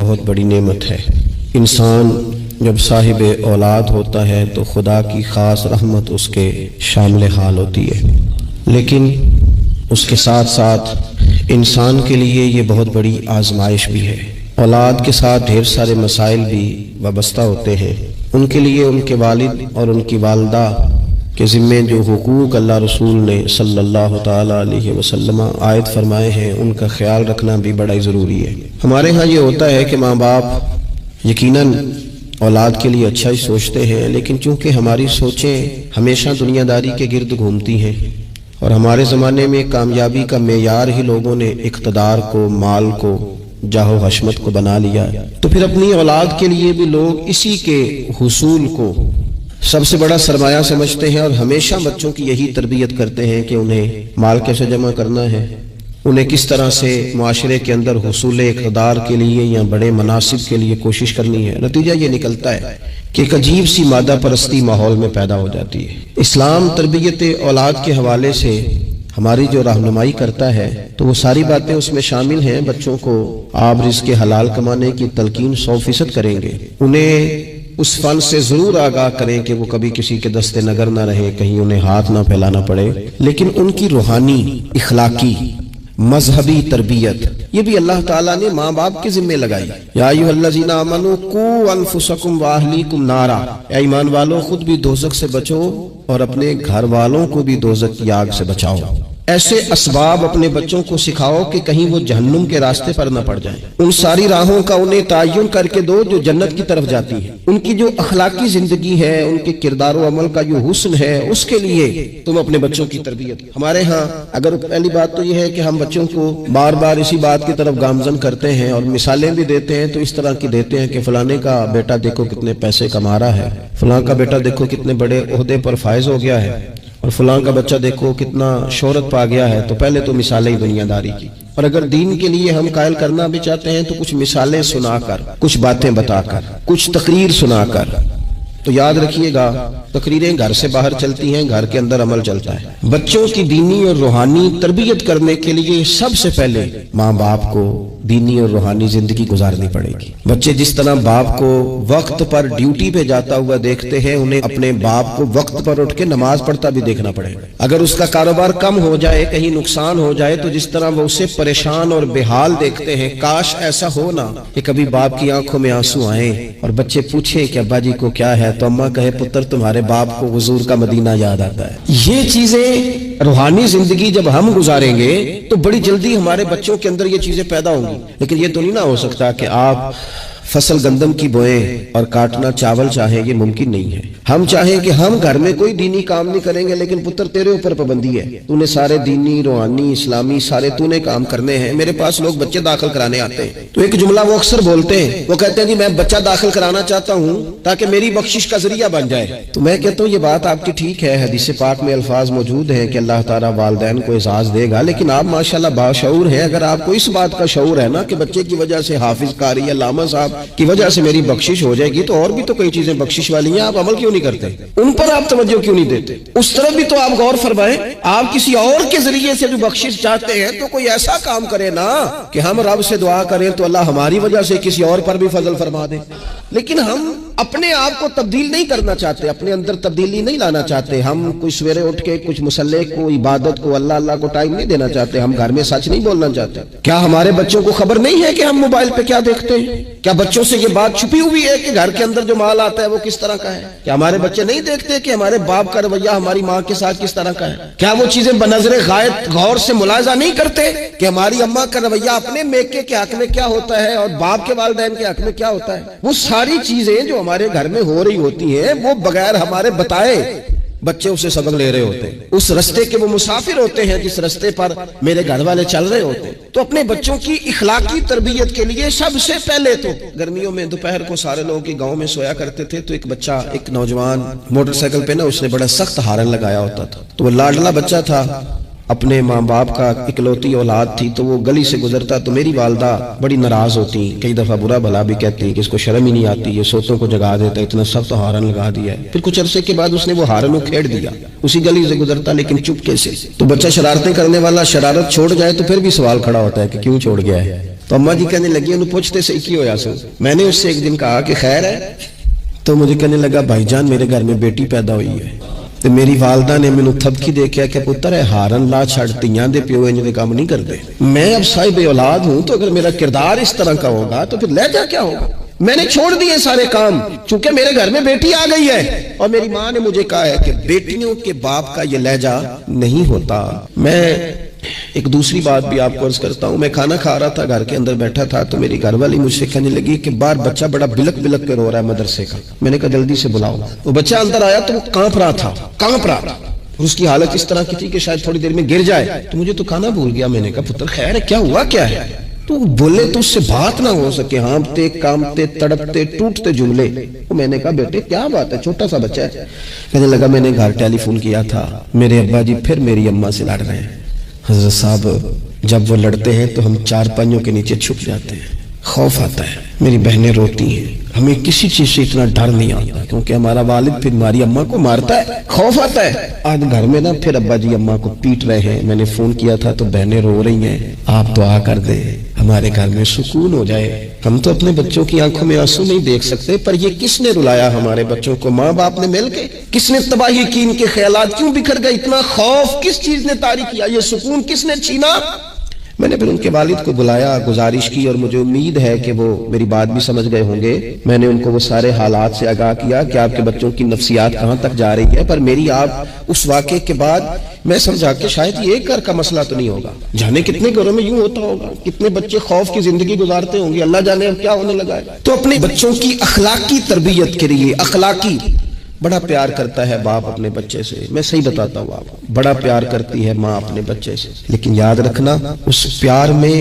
بہت بڑی نعمت ہے۔ انسان جب صاحب اولاد ہوتا ہے تو خدا کی خاص رحمت اس کے شامل حال ہوتی ہے، لیکن اس کے ساتھ ساتھ انسان کے لیے یہ بہت بڑی آزمائش بھی ہے۔ اولاد کے ساتھ ڈھیر سارے مسائل بھی وابستہ ہوتے ہیں۔ ان کے لیے ان کے والد اور ان کی والدہ کے ذمے جو حقوق اللہ رسول نے صلی اللہ تعالیٰ علیہ وسلم عائد فرمائے ہیں، ان کا خیال رکھنا بھی بڑا ہی ضروری ہے۔ ہمارے ہاں یہ ہوتا ہے کہ ماں باپ یقیناً اولاد کے لیے اچھا ہی سوچتے ہیں، لیکن چونکہ ہماری سوچیں ہمیشہ دنیا داری کے گرد گھومتی ہیں، اور ہمارے زمانے میں کامیابی کا معیار ہی لوگوں نے اقتدار کو، مال کو، جاہ و حشمت کو بنا لیا، تو پھر اپنی اولاد کے لیے بھی لوگ اسی کے حصول کو سب سے بڑا سرمایہ سمجھتے ہیں، اور ہمیشہ بچوں کی یہی تربیت کرتے ہیں کہ انہیں مال کیسے جمع کرنا ہے، انہیں کس طرح سے معاشرے کے اندر حصول اقتدار کے لیے یا بڑے مناصب کے لیے کوشش کرنی ہے۔ نتیجہ یہ نکلتا ہے کہ ایک عجیب سی مادہ پرستی ماحول میں پیدا ہو جاتی ہے۔ اسلام تربیت اولاد کے حوالے سے ہماری جو رہنمائی کرتا ہے تو وہ ساری باتیں اس میں شامل ہیں۔ بچوں کو آپ رزق حلال کمانے کی تلقین 100% کریں گے، انہیں اس فن سے ضرور آگاہ کریں کہ وہ کبھی کسی کے دستے نگر نہ رہے، کہیں انہیں ہاتھ نہ پھیلانا پڑے، لیکن ان کی روحانی، اخلاقی، مذہبی تربیت یہ بھی اللہ تعالیٰ نے ماں باپ کے ذمہ لگائی۔ یا ایھا الذین آمنوا قوا انفسکم واہلیکم نارا، اے ایمان والو خود بھی دوزخ سے بچو اور اپنے گھر والوں کو بھی دوزخ کی آگ سے بچاؤ۔ ایسے اسباب اپنے بچوں کو سکھاؤ کہ کہیں وہ جہنم کے راستے پر نہ پڑ جائیں۔ ان ساری راہوں کا انہیں تعین کر کے دو جو جنت کی طرف جاتی ہیں۔ ان کی جو اخلاقی زندگی ہے، ان کے کردار و عمل کا جو حسن ہے، اس کے لیے تم اپنے بچوں کی تربیت۔ ہمارے ہاں اگر پہلی بات تو یہ ہے کہ ہم بچوں کو بار بار اسی بات کی طرف گامزن کرتے ہیں اور مثالیں بھی دیتے ہیں تو اس طرح کی دیتے ہیں کہ فلانے کا بیٹا دیکھو کتنے پیسے کما رہا ہے، فلاں کا بیٹا دیکھو کتنے بڑے عہدے پر فائز ہو گیا ہے، اور فلاں کا بچہ دیکھو کتنا شہرت پا گیا ہے۔ تو پہلے تو مثالیں دنیا داری کی، اور اگر دین کے لیے ہم قائل کرنا بھی چاہتے ہیں تو کچھ مثالیں سنا کر، کچھ باتیں بتا کر، کچھ تقریر سنا کر۔ تو یاد رکھیے گا تقریریں گھر سے باہر چلتی ہیں، گھر کے اندر عمل چلتا ہے۔ بچوں کی دینی اور روحانی تربیت کرنے کے لیے سب سے پہلے ماں باپ کو دینی اور روحانی زندگی گزارنی پڑے گی۔ بچے جس طرح باپ کو وقت پر ڈیوٹی پہ جاتا ہوا دیکھتے ہیں، انہیں اپنے باپ کو وقت پر اٹھ کے نماز پڑھتا بھی دیکھنا پڑے گا۔ اگر اس کا کاروبار کم ہو جائے، کہیں نقصان ہو جائے، تو جس طرح وہ اسے پریشان اور بے حال دیکھتے ہیں، کاش ایسا ہو نا کہ کبھی باپ کی آنکھوں میں آنسو آئیں اور بچے پوچھیں کہ ابا جی کو کیا ہے، تو اماں کہے پتر تمہارے باپ کو حضور کا مدینہ یاد آتا ہے۔ یہ چیزیں روحانی زندگی جب ہم گزاریں گے تو بڑی جلدی ہمارے بچوں کے اندر یہ چیزیں پیدا ہوں گی۔ لیکن یہ تو نہیں نہ ہو سکتا کہ آپ فصل گندم کی بوئیں اور کاٹنا چاول چاہیں، یہ ممکن نہیں ہے۔ ہم چاہیں کہ ہم گھر میں کوئی دینی کام نہیں کریں گے، لیکن پتر تیرے اوپر پابندی ہے، تو نے سارے دینی، روحانی، اسلامی سارے تو نے کام کرنے ہیں۔ میرے پاس لوگ بچے داخل کرانے آتے ہیں تو ایک جملہ وہ اکثر بولتے ہیں، وہ کہتے ہیں جی میں بچہ داخل کرانا چاہتا ہوں تاکہ میری بخشش کا ذریعہ بن جائے۔ تو میں کہتا ہوں یہ بات آپ کی ٹھیک ہے، حدیث پاک میں الفاظ موجود ہیں کہ اللہ تعالیٰ والدین کو اعزاز دے گا، لیکن آپ ماشاءاللہ باشعور ہیں۔ اگر آپ کو اس بات کا شعور ہے نا کہ بچے کی وجہ سے حافظ قاری علامہ صاحب کی وجہ سے میری بخشش ہو جائے گی، تو اور بھی تو کئی چیزیں بخشش والی ہیں، آپ عمل کیوں نہیں کرتے؟ ان پر آپ توجہ کیوں نہیں دیتے؟ اس طرف بھی تو آپ غور فرمائیں۔ آپ کسی اور کے ذریعے سے جو بخشش چاہتے ہیں تو کوئی ایسا کام کرے نا کہ ہم رب سے دعا کریں تو اللہ ہماری وجہ سے کسی اور پر بھی فضل فرما دے۔ لیکن ہم اپنے آپ کو تبدیل نہیں کرنا چاہتے، اپنے اندر تبدیلی نہیں لانا چاہتے۔ ہم کوئی سویرے اٹھ کے کچھ مصلی کو، عبادت کو، اللہ کو ٹائم نہیں دینا چاہتے۔ ہم گھر میں سچ نہیں بولنا چاہتے۔ کیا ہمارے بچوں کو خبر نہیں ہے کہ ہم موبائل پہ کیا دیکھتے ہیں؟ کیا بچوں سے یہ بات چھپی ہوئی ہے کہ گھر کے اندر جو مال آتا ہے وہ کس طرح کا ہے؟ کیا ہمارے بچے نہیں دیکھتے کہ ہمارے باپ کا رویہ ہماری ماں کے ساتھ کس طرح کا ہے؟ کیا وہ چیزیں بنظر غائب غور سے ملاحظہ نہیں کرتے کہ ہماری اماں کا رویہ اپنے میکے کے حق میں کیا ہوتا ہے اور باپ کے والدین کے حق میں کیا ہوتا ہے؟ وہ ساری چیزیں جو ہمارے گھر میں ہو رہی ہوتی ہیں وہ بغیر ہمارے بتائے بچے اسے سبق لے رہے ہوتے ہیں۔ اس رستے کے وہ مسافر ہوتے ہیں جس رستے پر میرے گھر والے چل رہے ہوتے ہیں۔ تو اپنے بچوں کی اخلاقی تربیت کے لیے سب سے پہلے تو گرمیوں میں دوپہر کو سارے لوگ کی گاؤں میں سویا کرتے تھے، تو ایک بچہ، ایک نوجوان موٹر سائیکل پہ نا اس نے بڑا سخت ہارن لگایا ہوتا تھا، تو وہ لاڈلا بچہ تھا، اپنے ماں باپ کا اکلوتی اولاد تھی، تو وہ گلی سے گزرتا تو میری والدہ بڑی ناراض ہوتی، کئی دفعہ برا بھلا بھی کہتی کہ اس کو شرم ہی نہیں آتی، یہ سوتوں کو جگا دیتا، اتنا سخت ہارن لگا دیا ہے۔ پھر کچھ عرصے کے بعد اس نے وہ ہارن اکھیڑ دیا، اسی گلی سے گزرتا لیکن چپکے سے۔ تو بچہ شرارتیں کرنے والا شرارت چھوڑ جائے تو پھر بھی سوال کھڑا ہوتا ہے کہ کیوں چھوڑ گیا ہے؟ تو اما جی کہنے لگی انہوں پوچھتے سے کی ہویا سو. میں نے اس سے ایک دن کہا کہ خیر ہے, تو مجھے کہنے لگا بھائی جان میرے گھر میں بیٹی پیدا ہوئی ہے. تو میری والدہ نے مینوں تھپکی دے کے کہ پتر ہے ہارن لا چھڑ تیاں دے پیو انج دے کام نہیں کرتے. میں اب صاحب اولاد ہوں, تو اگر میرا کردار اس طرح کا ہوگا تو پھر لہجہ کیا ہوگا. میں نے چھوڑ دیے سارے کام, چونکہ میرے گھر میں بیٹی آ گئی ہے اور میری ماں نے مجھے کہا ہے کہ بیٹیوں کے باپ کا یہ لہجہ نہیں ہوتا. میں ایک دوسری بات بھی آپ کو عرض کرتا ہوں. میں کھانا کھا رہا تھا, گھر کے اندر بیٹھا تھا, تو میری گھر والی مجھ سے کہنے لگی کہ باہر بچہ بڑا بلک بلک کے رو رہا ہے مدرسے کا. میں نے کہا جلدی سے بلاؤ. وہ بچہ اندر آیا تو وہ کانپ رہا تھا اور اس کی حالت اس طرح کی تھی کہ شاید تھوڑی دیر میں گر جائے. تو مجھے تو کھانا بھول گیا. میں نے کہا پتر خیر ہے, کیا ہوا کیا ہے؟ تو بولے تو اس سے بات نہ ہو سکے, ہانپتے کامتے تڑپتے ٹوٹتے جملے. تو میں نے کہا بیٹے کیا بات ہے, چھوٹا سا بچہ ہے. کہنے لگا میں نے گھر ٹیلی فون کیا تھا, میرے ابا جی پھر میری اماں سے لڑ رہے ہیں. حضرت صاحب جب وہ لڑتے ہیں تو ہم چار پائیوں کے نیچے چھپ جاتے ہیں, خوف آتا ہے. میری بہنیں روتی ہیں, ہمیں کسی چیز سے اتنا ڈر نہیں آتا کیونکہ ہمارا والد پھر ہماری اماں کو مارتا ہے, خوف آتا ہے. آج گھر میں نا پھر ابا جی اماں کو پیٹ رہے ہیں. میں نے فون کیا تھا تو بہنیں رو رہی ہیں, آپ دعا کر دیں ہمارے گھر میں سکون ہو جائے. ہم تو اپنے بچوں کی آنکھوں میں آنسو نہیں دیکھ سکتے, پر یہ کس نے رلایا ہمارے بچوں کو؟ ماں باپ نے مل کے. کس نے تباہی کی, ان کے خیالات کیوں بکھر گئے؟ اتنا خوف کس چیز نے طاری کیا؟ یہ سکون کس نے چھینا؟ میں نے پھر ان کے والد کو بلایا, گزارش کی, اور مجھے امید ہے کہ وہ میری بات بھی سمجھ گئے ہوں گے. میں نے ان کو وہ سارے حالات سے آگاہ کیا کہ آپ کے بچوں کی نفسیات کہاں تک جا رہی ہے. پر میری آپ اس واقعے کے بعد میں سمجھا کہ شاید یہ ایک گھر کا مسئلہ تو نہیں ہوگا, جانے کتنے گھروں میں یوں ہوتا ہوگا, کتنے بچے خوف کی زندگی گزارتے ہوں گے, اللہ جانے اب کیا ہونے لگا ہے. تو اپنے بچوں کی اخلاقی تربیت کے لیے, اخلاقی بڑا پیار کرتا ہے باپ اپنے بچے سے. میں صحیح بتاتا ہوں, آپ بڑا پیار کرتی ہے ماں اپنے بچے سے, لیکن یاد رکھنا اس پیار میں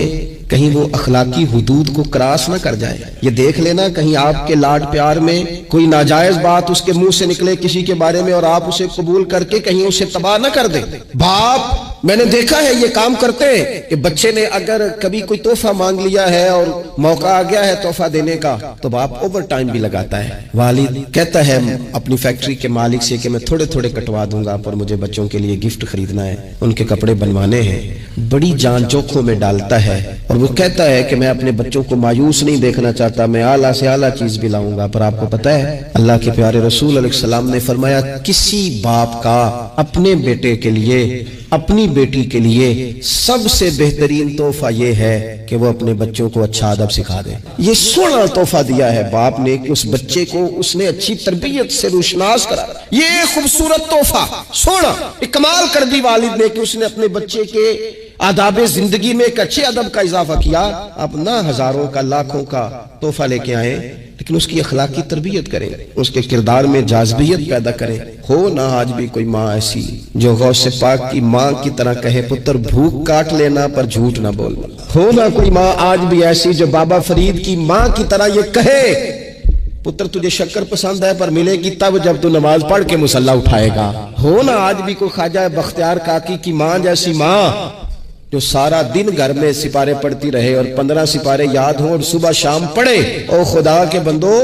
کہیں وہ اخلاقی حدود کو کراس نہ کر جائے. یہ دیکھ لینا کہیں آپ کے لاڈ پیار میں کوئی ناجائز بات اس کے منہ سے نکلے کسی کے بارے میں, اور آپ اسے قبول کر کے کہیں اسے تباہ نہ کر دیں. باپ میں نے دیکھا ہے یہ کام کرتے ہیں کہ بچے نے اگر کبھی کوئی تحفہ مانگ لیا ہے اور موقع آ گیا ہے تحفہ دینے کا, تو باپ اوور ٹائم بھی لگاتا ہے. والد کہتا ہے اپنی فیکٹری کے مالک سے کہ میں تھوڑے تھوڑے کٹوا دوں گا, پر مجھے بچوں کے لیے گفٹ خریدنا ہے, ان کے کپڑے بنوانے ہیں. بڑی جان جوکھوں میں ڈالتا ہے, اور وہ کہتا ہے کہ میں اپنے بچوں کو مایوس نہیں دیکھنا چاہتا, میں اعلیٰ سے اعلیٰ چیز بھی لاؤں گا. پر آپ کو پتا ہے اللہ کے پیارے رسول علیہ السلام نے فرمایا کسی باپ کا اپنے بیٹے کے لیے, اپنی بیٹی کے لیے سب سے بہترین تحفہ یہ ہے کہ وہ اپنے بچوں کو اچھا ادب سکھا دے. یہ سونا تحفہ دیا ہے باپ نے کہ اس بچے کو اس نے اچھی تربیت سے روشناس کرا. یہ خوبصورت تحفہ سونا کمال کر دی والد نے کہ اس نے اپنے بچے کے آداب زندگی میں ایک اچھے ادب کا اضافہ کیا. آپ نہ ہزاروں کا لاکھوں کا تحفہ لے کے آئیں, لیکن اس کی اخلاقی تربیت کریں, اس کے کردار میں جاذبیت پیدا کریں. ہو نہ آج بھی کوئی ماں ایسی جو غوث پاک کی ماں کی طرح کہے پتر بھوک کاٹ لینا پر جھوٹ نہ بولنا. ہو نہ کوئی ماں آج بھی ایسی جو بابا فرید کی ماں کی طرح یہ کہے پتر تجھے شکر پسند ہے پر ملے گی تب جب تو نماز پڑھ کے مصلی اٹھائے گا. ہو نہ آج بھی کوئی خواجہ بختیار کاکی کی ماں جیسی ماں جو سارا دن گھر میں سپارے پڑھتی رہے اور 15 سپارے یاد ہوں اور صبح شام پڑھے. او خدا کے بندو,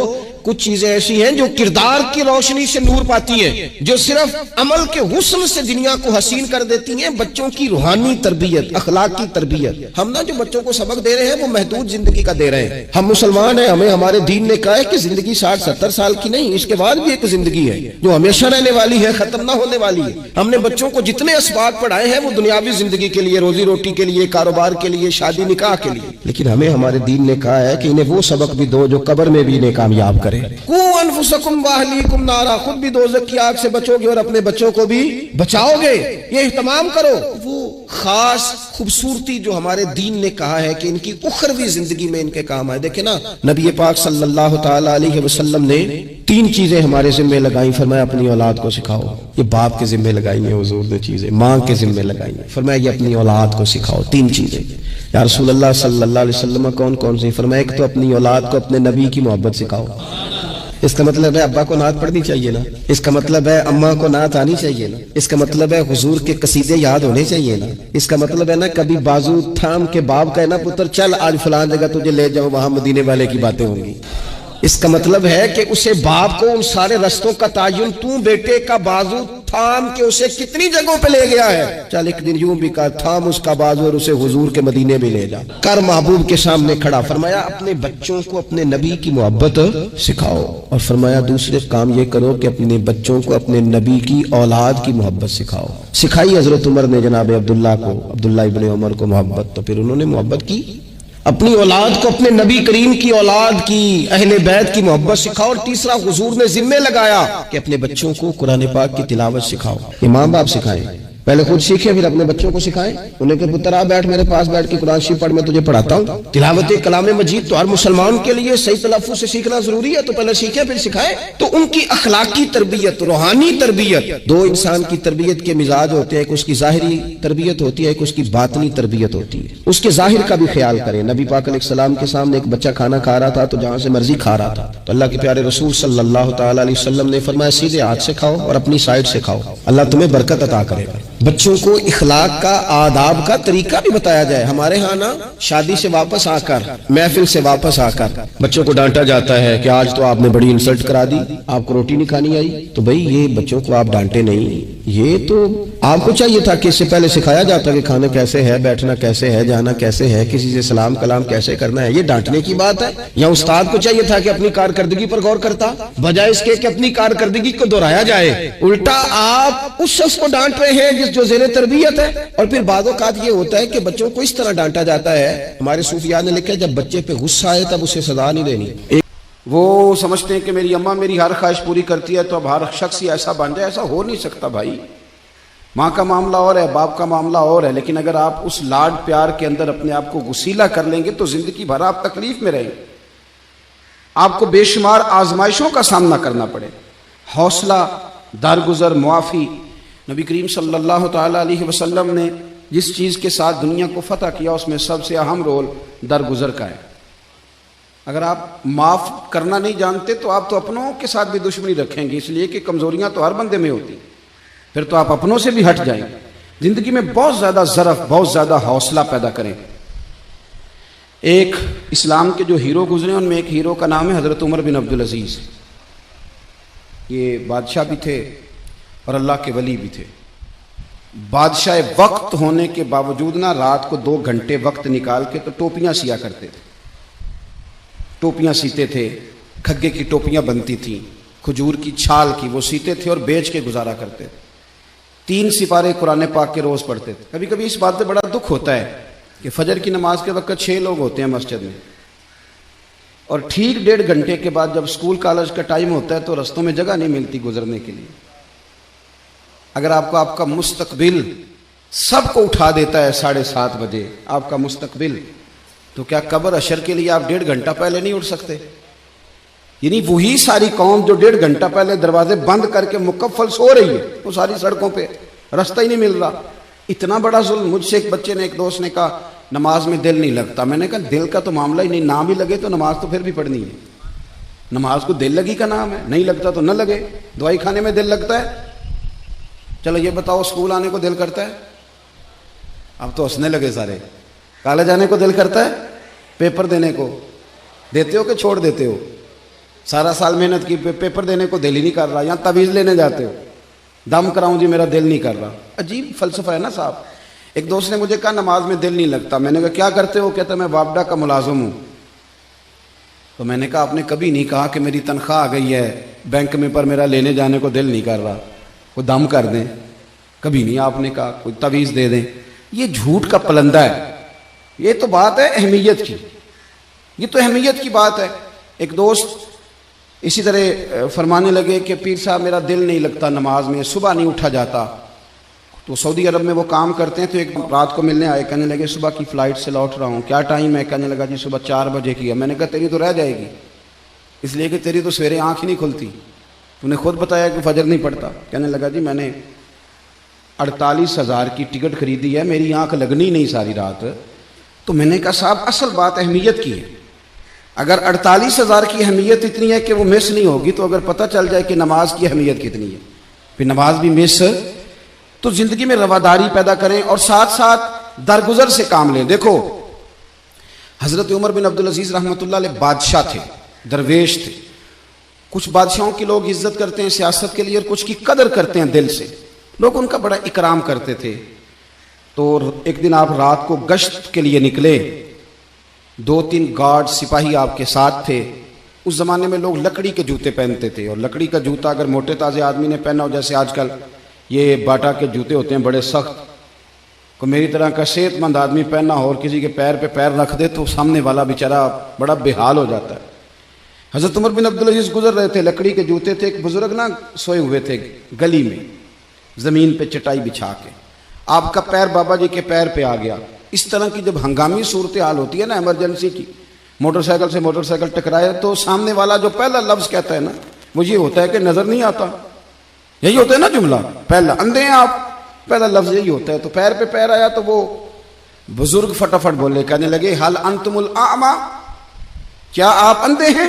کچھ چیزیں ایسی ہیں جو کردار کی روشنی سے نور پاتی ہیں, جو صرف عمل کے حسن سے دنیا کو حسین کر دیتی ہیں. بچوں کی روحانی تربیت, اخلاقی تربیت. ہم نا جو بچوں کو سبق دے رہے ہیں وہ محدود زندگی کا دے رہے ہیں. ہم مسلمان ہیں, ہمیں ہمارے دین نے کہا ہے کہ زندگی 60-70 سال کی نہیں, اس کے بعد بھی ایک زندگی ہے جو ہمیشہ رہنے والی ہے, ختم نہ ہونے والی ہے. ہم نے بچوں کو جتنے اسباق پڑھائے ہیں وہ دنیاوی زندگی کے لیے, روزی روٹی کے لیے, کاروبار کے لیے, شادی نکاح کے لیے, لیکن ہمیں ہمارے دین نے کہا ہے کہ انہیں وہ سبق بھی دو جو قبر میں بھی انہیں کامیاب کرے. قو انفسکم واہلیکم نارا, خود بھی دوزخ کی آگ سے بچو گے اور اپنے بچوں کو بھی بچاؤ گے. یہ اہتمام کرو. وہ خاص خوبصورتی جو ہمارے دین نے کہا ہے کہ ان کی اخروی زندگی میں ان کے کام آئے. دیکھیں نا نبی پاک صلی اللہ تعالی علیہ وسلم نے 3 چیزیں ہمارے ذمہ لگائیں. فرمایا اپنی اولاد کو سکھاؤ. یہ باپ کے ذمہ لگائی ہیں حضور نے چیزیں, ماں کے ذمہ لگائی ہیں. فرمایا یہ اپنی اولاد کو سکھاؤ. 3 چیزیں. یا رسول اللہ صلی اللہ علیہ وسلم کون کون سی؟ فرمایا ایک تو اپنی اولاد کو اپنے نبی کی محبت سکھاؤ. اس کا مطلب ہے ابا کو نعت پڑھنی چاہیے نا, اس کا مطلب ہے اماں کو نعت آنی چاہیے نا, اس کا مطلب ہے حضور کے قصیدے یاد ہونے چاہیے نا, اس کا مطلب ہے نا کبھی بازو تھام کے باپ کہے نا پتر چل آج فلان جگہ تجھے لے جاؤ, وہاں مدینے والے کی باتیں ہوں گی. اس کا مطلب ہے کہ اسے باپ کو ان سارے رستوں کا تعین تو بیٹے کا بازو تھام کے اسے کتنی جگہوں پہ لے گیا ہے. چل ایک دن یوں بھی کہا تھام اس کا بازو اور اسے حضور کے مدینے بھی لے جا کر محبوب کے سامنے کھڑا. فرمایا اپنے بچوں کو اپنے نبی کی محبت سکھاؤ, اور فرمایا دوسرے کام یہ کرو کہ اپنے بچوں کو اپنے نبی کی اولاد کی محبت سکھاؤ. سکھائی حضرت عمر نے جناب عبداللہ کو, عبداللہ ابن عمر کو محبت, تو پھر انہوں نے محبت کی. اپنی اولاد کو اپنے نبی کریم کی اولاد کی اہل بیت کی محبت سکھاؤ. اور تیسرا حضور نے ذمہ لگایا کہ اپنے بچوں کو قرآن پاک کی تلاوت سکھاؤ. یہ ماں باپ سکھائیں, پہلے خود سیکھیں پھر اپنے بچوں کو سکھائیں. انہیں کہ پتر آ بیٹھ میرے پاس بیٹھ کے قرآن شریف پڑھ, میں تجھے پڑھاتا ہوں. تلاوت کلام مجید تو ہر مسلمان کے لیے صحیح تلفظ سے سیکھنا ضروری ہے, تو پہلے سیکھیں پھر سکھائیں. تو ان کی اخلاقی تربیت, روحانی تربیت, دو انسان کی تربیت کے مزاج ہوتے ہیں. ایک اس کی ظاہری تربیت ہوتی ہے, ایک اس کی باطنی تربیت ہوتی ہے. اس کے ظاہر کا بھی خیال کریں. نبی پاک علیہ السلام کے سامنے ایک بچہ کھانا کھا رہا تھا تو جہاں سے مرضی کھا رہا تھا, تو اللہ کے پیارے رسول صلی اللہ تعالی علیہ وسلم نے فرمایا سیدھے ہاتھ سے کھاؤ اور اپنی سائیڈ سے کھاؤ, اللہ تمہیں برکت عطا کرے گا. بچوں کو اخلاق کا, آداب کا طریقہ بھی بتایا جائے. ہمارے ہاں نا شادی سے واپس آ کر, محفل سے واپس آ کر بچوں کو ڈانٹا جاتا ہے کہ آج تو آپ نے بڑی انسلٹ کرا دی, آپ کو روٹی نہیں کھانی آئی. تو بھئی یہ بچوں کو آپ ڈانٹے نہیں, یہ تو آپ کو چاہیے تھا کہ اس سے پہلے سکھایا جاتا کہ کھانا کیسے ہے, بیٹھنا کیسے ہے, جانا کیسے ہے, کسی سے سلام کلام کیسے کرنا ہے. یہ ڈانٹنے کی بات ہے؟ یا استاد کو چاہیے تھا کہ اپنی کارکردگی پر غور کرتا, بجائے اس کے کہ اپنی کارکردگی کو دہرایا جائے. الٹا آپ اس شخص کو ڈانٹ رہے ہیں جس جو زیر تربیت ہے. اور پھر بعض اوقات یہ ہوتا ہے کہ بچوں کو اس طرح ڈانٹا جاتا ہے, ہمارے صوفیاء نے لکھا جب بچے پہ غصہ آئے تب اسے سزا نہیں دینی. وہ سمجھتے ہیں کہ میری اماں میری ہر خواہش پوری کرتی ہے تو اب ہر شخص ہی ایسا بن جائے. ایسا ہو نہیں سکتا بھائی. ماں کا معاملہ اور ہے, باپ کا معاملہ اور ہے, لیکن اگر آپ اس لاڈ پیار کے اندر اپنے آپ کو غسیلہ کر لیں گے تو زندگی بھر آپ تکلیف میں رہیں گے. آپ کو بے شمار آزمائشوں کا سامنا کرنا پڑے. حوصلہ, درگزر, معافی. نبی کریم صلی اللہ تعالی علیہ وسلم نے جس چیز کے ساتھ دنیا کو فتح کیا اس میں سب سے اہم رول درگزر کا ہے. اگر آپ معاف کرنا نہیں جانتے تو آپ تو اپنوں کے ساتھ بھی دشمنی رکھیں گے, اس لیے کہ کمزوریاں تو ہر بندے میں ہوتی, پھر تو آپ اپنوں سے بھی ہٹ جائیں. زندگی میں بہت زیادہ ظرف, بہت زیادہ حوصلہ پیدا کریں. ایک اسلام کے جو ہیرو گزرے ان میں ایک ہیرو کا نام ہے حضرت عمر بن عبدالعزیز. یہ بادشاہ بھی تھے اور اللہ کے ولی بھی تھے. بادشاہ وقت ہونے کے باوجود نہ رات کو 2 گھنٹے وقت نکال کے تو ٹوپیاں سیا کرتے تھے. ٹوپیاں سیتے تھے, کھگے کی ٹوپیاں بنتی تھیں, کھجور کی چھال کی وہ سیتے تھے اور بیچ کے گزارا کرتے تھے. 3 سپارے قرآن پاک کے روز پڑھتے تھے. کبھی کبھی اس بات سے بڑا دکھ ہوتا ہے کہ فجر کی نماز کے وقت 6 لوگ ہوتے ہیں مسجد میں, اور ٹھیک 1.5 گھنٹے کے بعد جب اسکول کالج کا ٹائم ہوتا ہے تو رستوں میں جگہ نہیں ملتی گزرنے کے لیے. اگر آپ کو آپ کا مستقبل سب کو اٹھا دیتا ہے 7:30 بجے آپ کا مستقبل, تو کیا قبر اشر کے لیے آپ 1.5 گھنٹہ پہلے نہیں اٹھ سکتے؟ یعنی وہی ساری قوم جو 1.5 گھنٹہ پہلے دروازے بند کر کے مکفل سو رہی ہے, وہ ساری سڑکوں پہ, رستہ ہی نہیں مل رہا. اتنا بڑا ظلم. مجھ سے ایک بچے نے, ایک دوست نے کہا نماز میں دل نہیں لگتا. میں نے کہا دل کا تو معاملہ ہی نہیں, نہ بھی لگے تو نماز تو پھر بھی پڑھنی ہے. نماز کو دل لگی کا نام ہے, نہیں لگتا تو نہ لگے. دوائی کھانے میں دل لگتا ہے. چلو یہ بتاؤ اسکول آنے کو دل کرتا ہے؟ اب تو ہنسنے لگے سارے. کالج آنے کو دل کرتا ہے؟ پیپر دینے کو دیتے ہو کہ چھوڑ دیتے ہو؟ سارا سال محنت کی, پیپر دینے کو دل ہی نہیں کر رہا. یہاں تعویذ لینے جاتے ہو, دم کراؤں جی میرا دل نہیں کر رہا. عجیب فلسفہ ہے نا صاحب. ایک دوست نے مجھے کہا نماز میں دل نہیں لگتا. میں نے کہا کیا کرتے ہو؟ کہتا میں وابڈا کا ملازم ہوں. تو میں نے کہا آپ نے کبھی نہیں کہا کہ میری تنخواہ آ گئی ہے بینک میں پر میرا لینے جانے کو دل نہیں کر رہا, کوئی دم کر دیں. کبھی نہیں آپ نے کہا کوئی تعویذ دے دیں. یہ جھوٹ کا پلندہ ہے. یہ تو بات ہے اہمیت کی, یہ تو اہمیت کی بات ہے. ایک دوست اسی طرح فرمانے لگے کہ پیر صاحب میرا دل نہیں لگتا نماز میں, صبح نہیں اٹھا جاتا. تو سعودی عرب میں وہ کام کرتے ہیں, تو ایک رات کو ملنے آئے, کہنے لگے صبح کی فلائٹ سے لوٹ رہا ہوں, کیا ٹائم ہے؟ کہنے لگا جی صبح 4 بجے کی ہے. میں نے کہا تیری تو رہ جائے گی, اس لیے کہ تیری تو سویرے آنکھ ہی نہیں کھلتی, تو نے خود بتایا کہ فجر نہیں پڑتا. کہنے لگا جی میں نے 48,000 کی ٹکٹ خریدی ہے, میری آنکھ لگنی نہیں ساری رات. تو میں نے کہا صاحب اصل بات اہمیت کی ہے. اگر 48,000 کی اہمیت اتنی ہے کہ وہ مس نہیں ہوگی, تو اگر پتہ چل جائے کہ نماز کی اہمیت کتنی ہے, پھر نماز بھی مس. تو زندگی میں رواداری پیدا کریں اور ساتھ ساتھ درگزر سے کام لیں. دیکھو حضرت عمر بن عبدالعزیز رحمۃ اللہ علیہ بادشاہ تھے, درویش تھے. کچھ بادشاہوں کی لوگ عزت کرتے ہیں سیاست کے لیے اور کچھ کی قدر کرتے ہیں دل سے. لوگ ان کا بڑا اکرام کرتے تھے. تو ایک دن آپ رات کو گشت کے لیے نکلے, 2-3 گارڈ سپاہی آپ کے ساتھ تھے. اس زمانے میں لوگ لکڑی کے جوتے پہنتے تھے, اور لکڑی کا جوتا اگر موٹے تازے آدمی نے پہنا ہو, جیسے آج کل یہ باٹا کے جوتے ہوتے ہیں بڑے سخت, کو میری طرح کا صحت مند آدمی پہننا ہو اور کسی کے پیر پہ پیر رکھ دے تو سامنے والا بیچارہ بڑا بے حال ہو جاتا ہے. حضرت عمر بن عبدالعزیز گزر رہے تھے, لکڑی کے جوتے تھے. ایک بزرگ نا سوئے ہوئے تھے گلی میں زمین پہ چٹائی بچھا کے. آپ کا پیر بابا جی کے پیر پہ آ گیا. اس طرح کی جب ہنگامی صورتحال ہوتی ہے نا ایمرجنسی کی, موٹر سائیکل سے موٹر سائیکل ٹکرائے تو سامنے والا جو پہلا لفظ کہتا ہے نا وہ یہ ہوتا ہے کہ نظر نہیں آتا. یہی ہوتا ہے نا جملہ, پہلا اندھے ہیں آپ, پہلا لفظ یہی ہوتا ہے. تو پیر پہ پیر آیا تو وہ بزرگ فٹافٹ بولے, کہنے لگے حل انتم الاعمى, کیا آپ اندھے ہیں,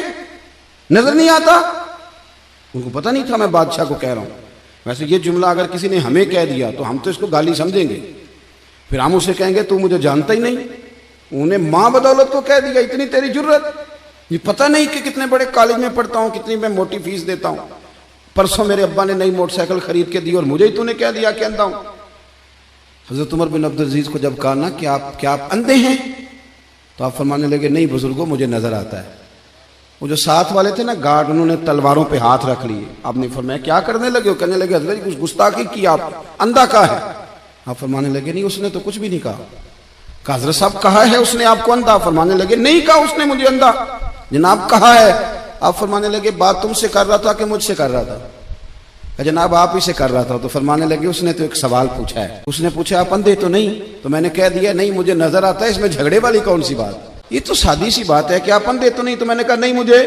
نظر نہیں آتا؟ ان کو پتہ نہیں تھا میں بادشاہ کو کہہ رہا ہوں. ویسے یہ جملہ اگر کسی نے ہمیں کہہ دیا تو ہم تو اس کو گالی سمجھیں گے, پھر ہم اسے کہیں گے تو مجھے جانتا ہی نہیں. انہیں ماں بدولت کو کہہ دیا, اتنی تیری جرت, یہ پتہ نہیں کہ کتنے بڑے کالج میں پڑھتا ہوں, کتنی میں موٹی فیس دیتا ہوں, پرسوں میرے ابا نے نئی موٹر سائیکل خرید کے دی اور مجھے ہی تو نے کہہ دیا کہ اندھا ہوں. حضرت عمر بن عبدالعزیز کو جب کہا نا کہ کیا آپ اندھے ہیں, تو آپ فرمانے لگے نہیں بزرگوں مجھے نظر آتا ہے. وہ جو ساتھ والے تھے نا گارڈ, انہوں نے تلواروں پہ ہاتھ رکھ لیے. آپ نے فرمایا کیا کرنے لگے ہو؟ کہنے لگے حضرت کچھ گستاخی کی, آپ اندھا کہا ہے. آپ فرمانے لگے نہیں اس نے تو کچھ بھی نہیں کہا. کہا حضرت صاحب کہا ہے اس نے آپ کو اندھا. فرمانے لگے نہیں کہا اس نے مجھے اندھا. جناب کہا ہے. آپ فرمانے لگے بات تم سے کر رہا تھا کہ مجھ سے کر رہا تھا؟ کہ جناب آپ ہی سے کر رہا تھا. تو فرمانے لگے اس نے تو ایک سوال پوچھا ہے, اس نے پوچھا آپ اندھے تو نہیں؟ تو میں نے کہہ دیا نہیں مجھے نظر آتا ہے, اس میں جھگڑے والی کون سی بات, یہ تو سادی سی بات ہے کہ آپ اندھے تو نہیں. تو میں نے کہا نہیں مجھے.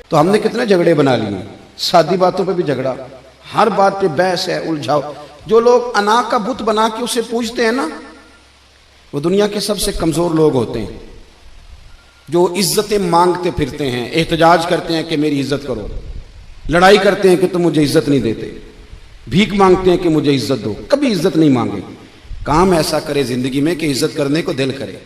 تو ہم نے کتنے جھگڑے بنا لیے, سادی باتوں پہ بھی جھگڑا, ہر بات پہ بحث ہے, الجھاؤ. جو لوگ انا کا بت بنا کے اسے پوجتے ہیں نا وہ دنیا کے سب سے کمزور لوگ ہوتے ہیں. جو عزتیں مانگتے پھرتے ہیں, احتجاج کرتے ہیں کہ میری عزت کرو, لڑائی کرتے ہیں کہ تم مجھے عزت نہیں دیتے, بھیک مانگتے ہیں کہ مجھے عزت دو, کبھی عزت نہیں مانگے. کام ایسا کرے زندگی میں کہ عزت کرنے کو دل کرے.